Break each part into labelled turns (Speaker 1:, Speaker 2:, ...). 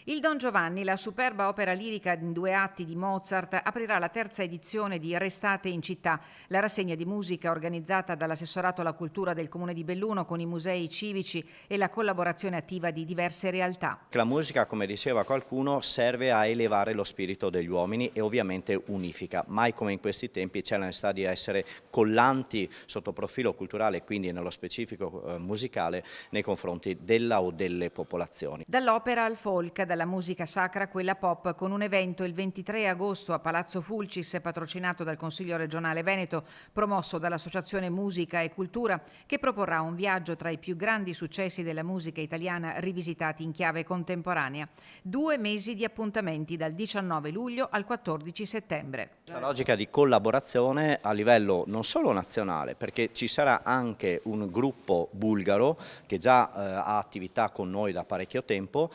Speaker 1: Il Don Giovanni, la superba opera lirica in 2 atti di Mozart, aprirà la terza edizione di Restate in città, la rassegna di musica organizzata dall'Assessorato alla Cultura del Comune di Belluno con i musei civici e la collaborazione attiva di diverse realtà.
Speaker 2: La musica, come diceva qualcuno, serve a elevare lo spirito degli uomini e ovviamente unifica. Mai come in questi tempi c'è la necessità di essere collanti sotto profilo culturale e quindi nello specifico musicale nei confronti della o delle popolazioni.
Speaker 1: Dall'opera al folk, dalla musica sacra a quella pop, con un evento il 23 agosto a Palazzo Fulcis, patrocinato dal Consiglio regionale Veneto, promosso dall'Associazione Musica e Cultura, che proporrà un viaggio tra i più grandi successi della musica italiana rivisitati in chiave contemporanea. 2 mesi di appuntamenti dal 19 luglio al 14 settembre.
Speaker 2: Una logica di collaborazione a livello non solo nazionale, perché ci sarà anche un gruppo bulgaro che già ha attività con noi da parecchio tempo,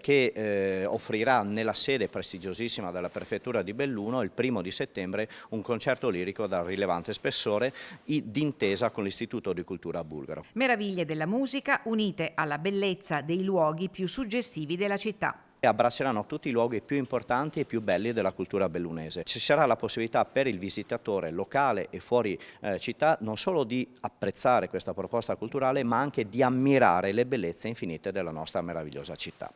Speaker 2: che offrirà nella sede prestigiosissima della prefettura di Belluno il 1° di settembre un concerto lirico dal rilevante spessore d'intesa con l'Istituto di Cultura bulgaro.
Speaker 1: Meraviglie della musica unite alla bellezza dei luoghi più suggestivi della città.
Speaker 2: Abbracceranno tutti i luoghi più importanti e più belli della cultura bellunese. Ci sarà la possibilità per il visitatore locale e fuori città non solo di apprezzare questa proposta culturale, ma anche di ammirare le bellezze infinite della nostra meravigliosa città.